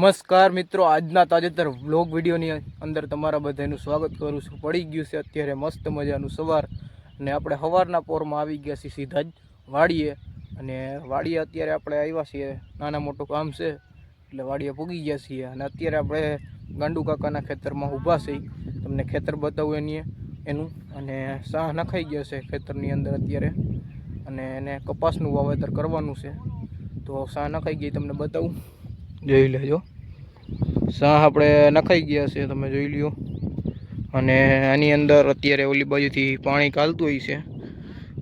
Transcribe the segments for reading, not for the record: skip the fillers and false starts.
નમસ્કાર મિત્રો, આજના તાજેતર વ્લોગ વિડીયોની અંદર તમારા બધાનું સ્વાગત કરું છું। પડી ગયું છે અત્યારે મસ્ત મજાનું સવાર અને આપણે સવારના પોરમાં આવી ગયા છીએ સીધા જ વાડીએ। અને વાડીએ અત્યારે આપણે આવ્યા છીએ, નાના મોટું કામ છે એટલે વાડીએ પૂગી ગયા છીએ। અને અત્યારે આપણે ગાંડુ કાકાના ખેતરમાં ઊભા છીએ, તમને ખેતર બતાવું એનું। અને સાહ નખાઈ ગયો છે ખેતરની અંદર અત્યારે, અને એને કપાસનું વાવેતર કરવાનું છે, તો સાહ નખાઈ ગઈ તમને બતાવું, જોઈ લેજો। સાહ આપણે નખાઈ ગયા છે, તમે જોઈ લ્યો। અને આની અંદર અત્યારે ઓલી બાજુથી પાણી ચાલતું હોય છે,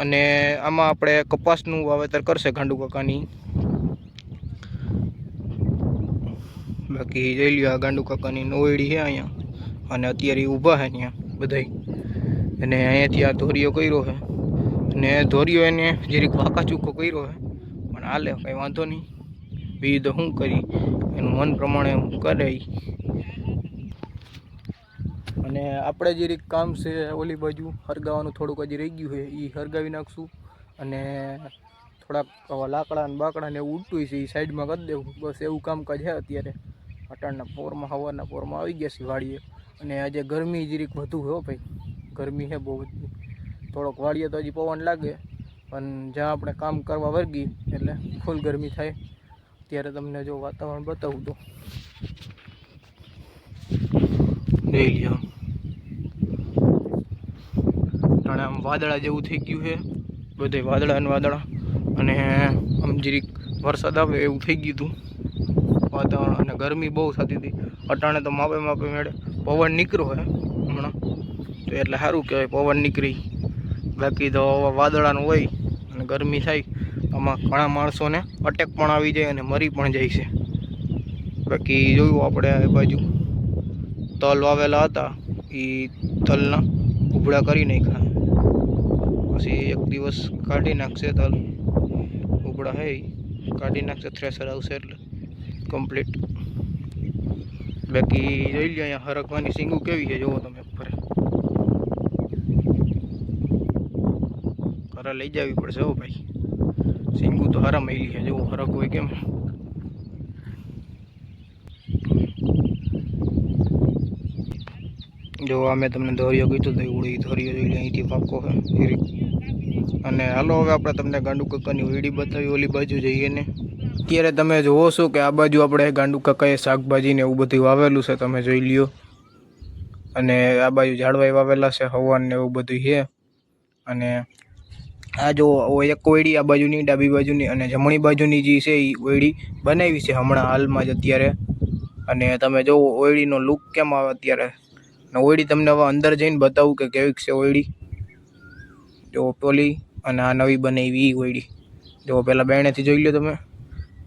અને આમાં આપણે કપાસનું વાવેતર કરશે ગાંડુ કાકાની। બાકી જોઈ લ્યો, આ ગાંડુ કાકાની નોયડી છે અહીંયા, અને અત્યારે ઊભા છે અહીંયા બધાય। અને અહીંયાથી આ ધોરિયો કર્યો છે, અને ધોરિયો એને જરીક વાંકા ચૂકો કર્યો છે, પણ હાલે કંઈ વાંધો નહીં, બીજું તો શું કરી, એનું મન પ્રમાણે કરાય। અને આપણે જરીક કામ છે ઓલી બાજુ હરગાવાનું, થોડુંક હજી રહી ગયું છે, એ હરગાવી નાખશું। અને થોડાક લાકડા ને બાકડા ને એવું ઉડતું છે, એ સાઈડમાં કરી દેવું, બસ એવું કામકાજ છે અત્યારે। અટાણના પોરમાં, સવારના પોરમાં આવી ગયા છે વાડીએ। અને આજે ગરમી જરીક વધુ હો ભાઈ, ગરમી છે બહુ બધી। થોડોક વાડીએ તો હજી પવન લાગે, પણ જ્યાં આપણે કામ કરવા વર્ગી એટલે ફૂલ ગરમી થાય। અત્યારે તમને જો વાતાવરણ બતાવું તો જોઈ લ્યો, જાણે આમ વાદળા જેવું થઈ ગયું છે બધે, વાદળા ને વાદળા। અને આમ જરીક વરસાદ આવે એવું થઈ ગયું હતું વાતાવરણ, અને ગરમી બહુ થતી હતી। અટાણે તો માપે માપે મેળે પવન નીકળ્યો છે હમણાં, તો એટલે સારું કહેવાય પવન નીકળી। બાકી તો વાદળાનું હોય અને ગરમી થાય, આમાં ઘણા માણસોને અટેક પણ આવી જાય અને મરી પણ જાય છે। બાકી જોયું આપણે આ બાજુ તલ વાવેલા હતા, એ તલના ઉભળા કરી નાખ્યા, પછી એક દિવસ કાઢી નાખશે તલ ઉભળા હે, કાઢી નાખશે, થ્રેસર આવશે એટલે કમ્પ્લીટ। બાકી જોઈ લો અહીંયા હરકવાની સિંગુ કેવી છે, જુઓ તમે ફરે, ઘરે લઈ જવી પડશે હો ભાઈ, સિંગુ તો હરા મળી છે, જેવું હરક હોય કેમ। જો અમે તમને ધોરિયો કીધું તો ઉડી ધોરિયો જોઈ લે, અહીંથી પાકો છે। અને હાલો હવે આપણે તમને ગાંડુ કાકાની વીડી બતાવી, ઓલી બાજુ જઈએ ને। અત્યારે તમે જોવો છો કે આ બાજુ આપણે ગાંડુ કાકાએ શાકભાજી ને એવું બધું વાવેલું છે, તમે જોઈ લ્યો। અને આ બાજુ ઝાડવાઈ વાવેલા છે, હવાન ને એવું બધું છે। અને આ જો એક ઓયડી આ બાજુની, ડાબી બાજુની અને જમણી બાજુની જે છે એ ઓયડી બનાવી છે હમણાં હાલમાં જ અત્યારે। અને તમે જો ઓયડીનો લુક કેમ આવે અત્યારે, ને ઓયડી તમને હવે અંદર જઈને બતાવું કે કેવીક છે ઓયડી, જો ટોલી અને આ નવી બનાવી ઓયડી, જો પહેલાં બેણેથી જોઈ લો તમે।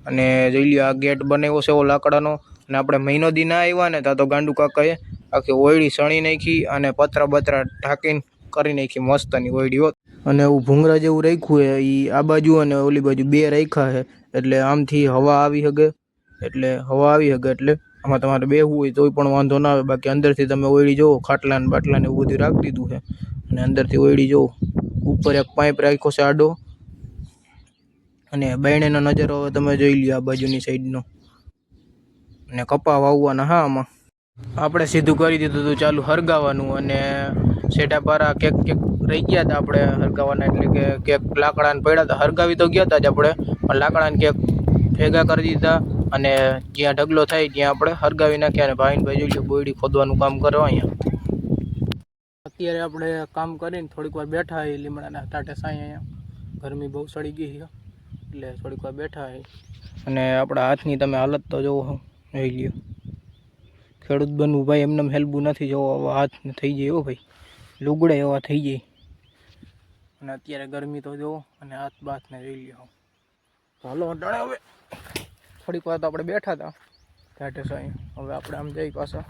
અને જોઈ લ્યો આ ગેટ બનાવ્યો છે એવો લાકડાનો, અને આપણે મહિનો દી ના આવ્યા ને ત્યાં તો ગાંડુ કાકાએ આખી ઓયડી સણી નાખી અને પતરા બતરા ઢાંકીને કરી નાખી મસ્તની ઓયડી હોત। અને એવું ભૂંગરા જેવું રાખ્યું છે, એ આ બાજુ અને ઓલી બાજુ બે રાખ્યા છે, એટલે આમથી હવા આવી શકે, એટલે આમાં તમારે બેહવું હોય તોય પણ વાંધો ના આવે। બાકી અંદરથી તમે ઓયડી જોવો, ખાટલા ને બાટલા ને એવું બધું રાખી દીધું છે, અને અંદરથી ઓયડી જોવો, ઉપર એક પાઇપ રાખ્યો છે આડો। અને બાયણેનો નજારો હવે તમે જોઈ લ્યો આ બાજુની સાઈડનો, અને કપા વાવવાના। હા, આમાં આપણે સીધું કરી દીધું હતું ચાલુ હરગાવાનું, અને સેટા પારા કેક રહી ગયા હતા આપણે હરગાવાના, એટલે કે કેક લાકડાને પડ્યા હતા, હરગાવી તો ગયા હતા જ આપણે, પણ લાકડાને કેક ભેગા કરી દીધા, અને જ્યાં ઢગલો થાય ત્યાં આપણે હરગાવી નાખ્યા। અને ભાઈ જોઈ લો બોયડી ખોદવાનું કામ કરો અહીંયા। અત્યારે આપણે કામ કરીને થોડીક વાર બેઠા હોય લીમડાના ટાટે સાંઈ, અહીંયા ગરમી બહુ સડી ગઈ છે એટલે થોડીક વાર બેઠા હોય। અને આપણા હાથની તમે હાલત તો જોવો, જોઈ લ્યો, ખેડૂત બનવું ભાઈ એમને હેલ્બું નથી, જોવો આવા હાથ થઈ જાય હો ભાઈ, લુગડે એવા થઈ જાય। અને અત્યારે ગરમી તો જોવો, અને હાથ બાથને જોઈ લ્યો। તો હાલો અટાણે હવે થોડીક વાર તો આપણે બેઠા હતા ઘાટે સાંઈ, હવે આપણે આમ જઈ પાછા।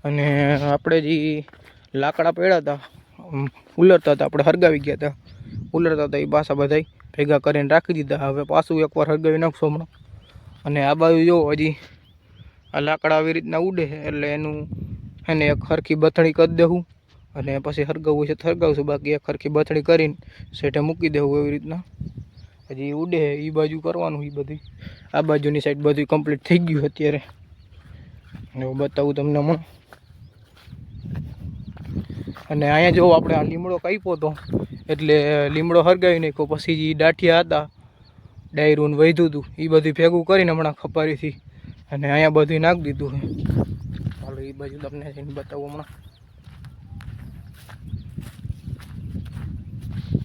અને આપણે જે લાકડા પડ્યા હતા ઉલરતા હતા, આપણે હરગાવી ગયા હતા, ઉલરતા હતા, એ પાછા બધા ભેગા કરીને રાખી દીધા। હવે પાછું એકવાર હરગાવી નાખશું હમણાં। અને આ બાજુ જો હજી આ લાકડા આવી રીતના ઉડે છે, એટલે એનું એને એક સરખી બથણી કરી દેવું, અને પછી હરગાવવું છે તો હરગાવશું, બાકી એક સરખી બથણી કરીને સેઠે મૂકી દેવું એવી રીતના। હજી ઉડે એ બાજુ કરવાનું, એ બધી આ બાજુની સાઈડ બધું કમ્પ્લીટ થઈ ગયું અત્યારે। એવું બતાવું તમને હમણાં. અને અહીંયા જો આપણે આ લીમડો કાપ્યો હતો એટલે લીમડો હરગાવી નાખ્યો. પછી જે ડાઠિયા હતા ડાયરું વધ્યું હતું એ બધું ભેગું કરીને હમણાં ખપારીથી અને અહીંયા બધું નાખી દીધું છે. હાલો એ બાજુ તમને જઈને બતાવું હમણાં.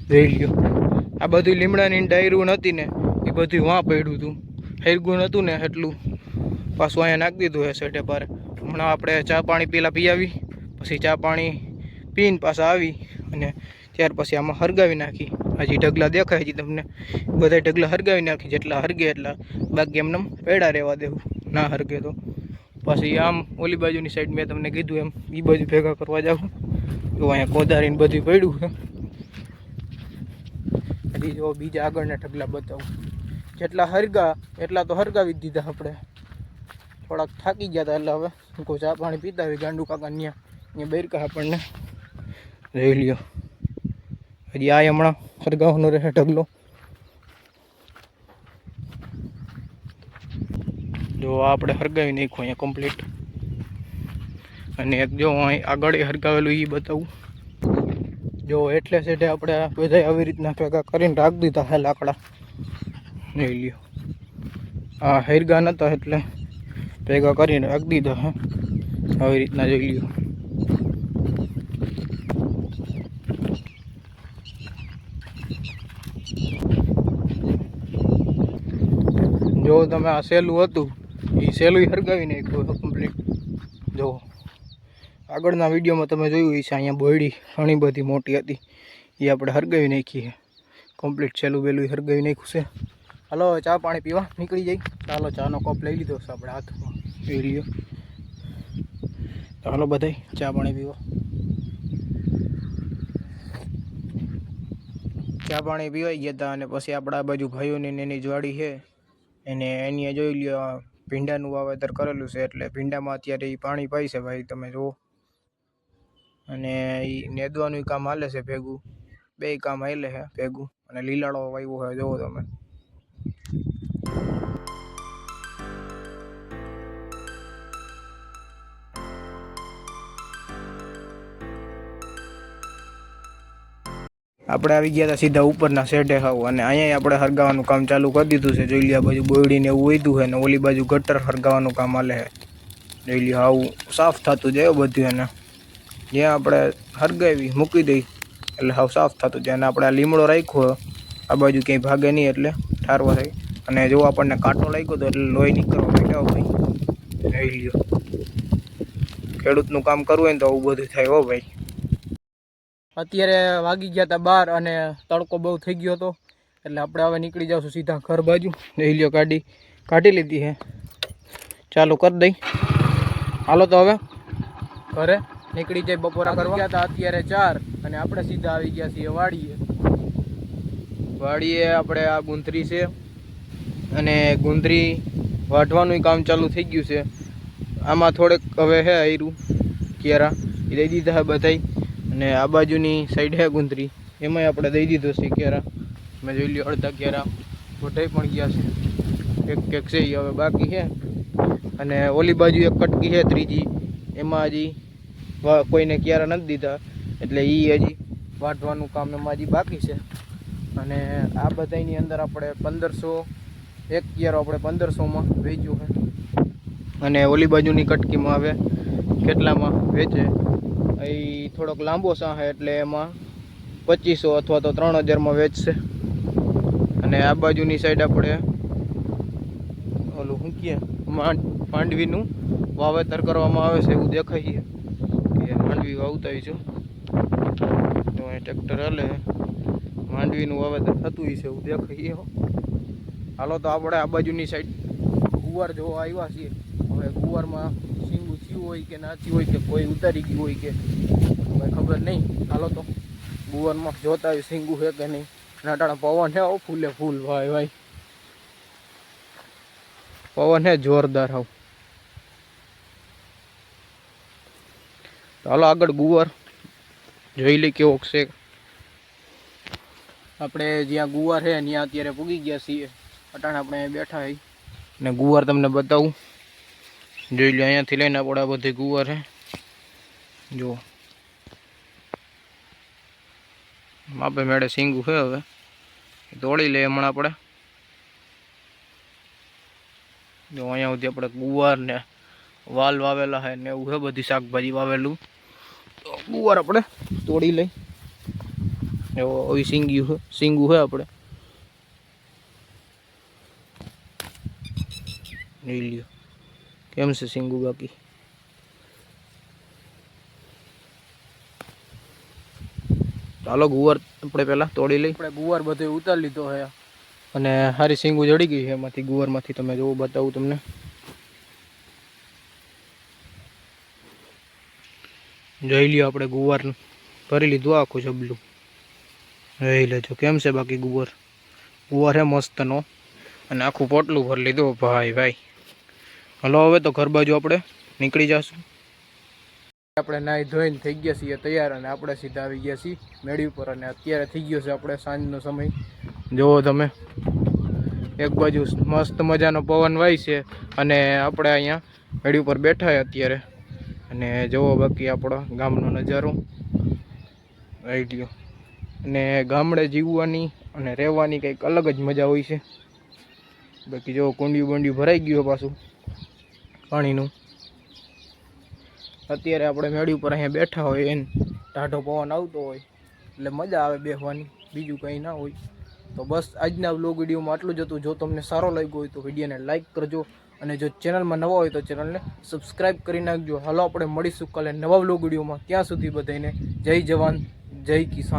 જોઈ લ્યો આ બધું લીમડાની ડાયરું નથી ને એ બધું વાં પડ્યું હતું. હેરગું નહોતું ને એટલું પાછું અહીંયા નાખી દીધું હે સેટે પારે. હમણાં આપણે ચા પાણી પેલા પી આવી, પછી ચા પાણી પીને પાછા આવી અને ત્યાર પછી આમાં હરગાવી નાખી. હજી ઢગલા દેખાય છે તમને, બધા ઢગલા હરગાવી નાખી. જેટલા હરગે એટલા, બાકી એમને પેડા રહેવા દેવું, ના હરગે તો પછી આમ ઓલી બાજુની સાઈડ મેં તમને કીધું એમ એ બાજુ ભેગા કરવા જાઉં. તો અહીંયા કોદારીને બધું પડ્યું છે. હજી જો બીજા આગળના ઢગલા બતાવું. જેટલા હરગા એટલા તો હરગાવી જ દીધા. આપણે થોડાક થાકી ગયા હતા એટલે હવે કોઈ ચા પાણી પીતા હોય ગાંડુ કાકા ત્યાં બેરકા આપણને. જોઈ લ્યો હજી આ હમણાં હરગાવાનો રહે ઢગલો. જો આપણે હરગાવી નાખ્યું અહીંયા કમ્પ્લીટ. અને એક જો અહીં આગળ હરગાવેલું એ બતાવું. જો એટલે સેટે આપણે બધા આવી રીતના ભેગા કરીને રાખી દીધા હે લાકડા. જોઈ લ્યો આ હરગા નહોતા એટલે ભેગા કરીને રાખી દીધા હે આવી રીતના. જોઈ લ્યો જો તમે આ સહેલું હતું એ સહેલું હરગાવી નાખ્યું કમ્પ્લીટ. જો આગળના વિડીયોમાં તમે જોયું છે અહીંયા બોયડી ઘણી બધી મોટી હતી એ આપણે હરગાવી નાખી છે કમ્પ્લીટ. સહેલું વહેલું હરગાવી નાખ્યું છે. હાલો ચા પાણી પીવા નીકળી જાય. ચાલો ચાનો કપ લઈ લીધો છે આપણે હાથમાં. પી લ્યો ચાલો બધાય ચા પાણી પીવા. ચા પાણી પીવાઈ ગયા હતા અને પછી આપણા બાજુ ભાઈઓની એની જોડી છે એને એની જોઈ લ્યો ભીંડાનું વાવેતર કરેલું છે. એટલે ભીંડામાં અત્યારે એ પાણી પાય છે ભાઈ તમે જુઓ. અને એ નેદવાનું કામ હાલે છે ભેગું, બે કામ હાલે છે ભેગું. અને લીલાડો વાવ્યો હોય જુઓ તમે. આપણે આવી ગયા હતા સીધા ઉપરના શેઢે હાવ. અને અહીંયા આપણે હરગાવાનું કામ ચાલુ કરી દીધું છે. જોઈ લ્યો બાજુ બોયડીને એવું વધ્યું છે ને ઓલી બાજુ ગટર હરગાવાનું કામ હાલે છે. જોઈ લ્યો આવું સાફ થતું જાય બધું. એને જ્યાં આપણે હરગાવી મૂકી દઈ એટલે હાવ સાફ થતું જાય. અને આપણે આ લીમડો રાખ્યો આ બાજુ ક્યાંય ભાગે નહીં એટલે ઠારવા થાય. અને જો આપણને કાંટો લાગ્યો તો એટલે લોહી નીકળવા માંડ્યો ભાઈ. જોઈ લ્યો ખેડૂતનું કામ કરવું હોય ને તો આવું બધું થાય હો ભાઈ. અત્યારે વાગી ગયા હતા 12 અને તડકો બહુ થઈ ગયો હતો એટલે આપણે હવે નીકળી જાવશું સીધા ઘર બાજુ. જોઈ લ્યો ગાડી કાઢી લીધી છે, ચાલુ કરી દઈ. હાલો તો હવે ઘરે નીકળી જાય બપોરા કરવા. ગયા હતા અત્યારે 4 અને આપણે સીધા આવી ગયા છીએ વાડીએ. વાડીએ આપણે આ ગુંદરી છે અને ગુંદરી વાઢવાનું કામ ચાલુ થઈ ગયું છે. આમાં થોડેક હવે હે આયરું કેરા એ દઈ દીધા હે બધાય. અને આ બાજુની સાઈડ હે ગુંદરી એમાંય આપણે દઈ દીધો છે કેરા. મેં જોઈ લ્યો અડધા કેરા વઢાઈ પણ ગયા છે. એક છે એ હવે બાકી છે. અને ઓલી બાજુ એક કટકી છે ત્રીજી, એમાં હજી કોઈને કેરા નથી દીધા એટલે એ હજી વાઢવાનું કામ એમાં હજી બાકી છે. અને આ બધાની અંદર આપણે 1500 એક કેરો આપણે 1500માં વેચ્યું છે. અને ઓલી બાજુની કટકીમાં હવે કેટલામાં વેચે એ થોડોક લાંબો સાહ એટલે એમાં 2500 અથવા તો 3000માં વેચશે. અને આ બાજુની સાઈડ આપણે ઓલું શું કહે માંડવીનું વાવેતર કરવામાં આવે છે એવું દેખાય છે કે માંડવી વાવતા છું તો અહીં ટ્રેક્ટર હાલે માંડવીનું વાવેતર થતું છે એવું દેખાય. હાલો તો આપણે આ બાજુની સાઈડ ગુવાર જોવા આવ્યા છીએ. હવે ગુવારમાં સિંગું થયું હોય કે ના થયું હોય કે કોઈ ઉતારી ગયું હોય કે કોઈ ખબર નહીં. હાલો તો ગુવારમાં જોતા આવ્યું સિંગું છે કે નહીં. નાટાણા પવન છે ફૂલે ફૂલ ભાઈ ભાઈ પવન છે જોરદાર હાવ. ચાલો આગળ ગુવાર જોઈ લઈ કેવો છે. આપણે જ્યાં ગુવાર છે ત્યાં અત્યારે પૂગી ગયા છીએ. અટાણે આપણે બેઠા હોય ને ગુવાર તમને બતાવું. જોઈ લો અહીંયાથી લઈને આપણે આ બધી ગુવાર છે જો માપે મેળે સિંગું છે હવે તોડી લઈએ હમણાં આપણે જો અહીંયા સુધી આપણે ગુવાર ને વાલ વાવેલા છે ને એવું છે બધી શાકભાજી વાવેલું તો ગુવાર આપણે તોડી લઈ એવો આવી સિંગું છે આપણે જોઈ લ્યો કેમ છે સિંગું બાકી ચાલો ગુવાર આપણે પહેલાં તોડી લઈ આપણે ગુવાર બધું ઉતારી લીધો છે અને સારી સિંગું જડી ગઈ છે એમાંથી ગુવારમાંથી તમે જોવું બતાવું તમને જોઈ લ્યો આપણે ગુવાર ભરી લીધું આખું જબલું જોઈ લેજો કેમ છે બાકી ગુવાર છે મસ્તનો અને આખું પોટલું ભરી લીધું ભાઈ હલો હવે તો ઘર બાજુ આપણે નીકળી જશું આપણે નાહી ધોઈને થઈ ગયા છીએ તૈયાર અને આપણે સીધા આવી ગયા છીએ મેળી ઉપર અને અત્યારે થઈ ગયો છે આપણે સાંજનો સમય જુઓ તમે એક બાજુ મસ્ત મજાનો પવન વાય છે અને આપણે અહીંયા મેળી ઉપર બેઠા અત્યારે અને જુઓ બાકી આપણો ગામનો નજારો આવી ગયો અને ગામડે જીવવાની અને રહેવાની કંઈક અલગ જ મજા હોય છે બાકી જો કુંડિયું ભરાઈ ગયું પાછું પાણીનું અત્યારે આપણે મેળી ઉપર અહીંયા બેઠા હોય એને ટાઢો પવન આવતો હોય એટલે મજા આવે બેસવાની બીજું કંઈ ના હોય તો બસ આજના વ્લોગ વિડીયોમાં આટલું જ હતું જો તમને સારો લાગ્યો હોય તો વિડીયોને લાઇક કરજો અને જો ચેનલમાં નવા હોય તો ચેનલને સબસ્ક્રાઈબ કરી નાખજો હાલો આપણે મળીશું કાલે નવા વ્લોગ વિડીયોમાં ત્યાં સુધી બધાને જય જવાન જય કિસાન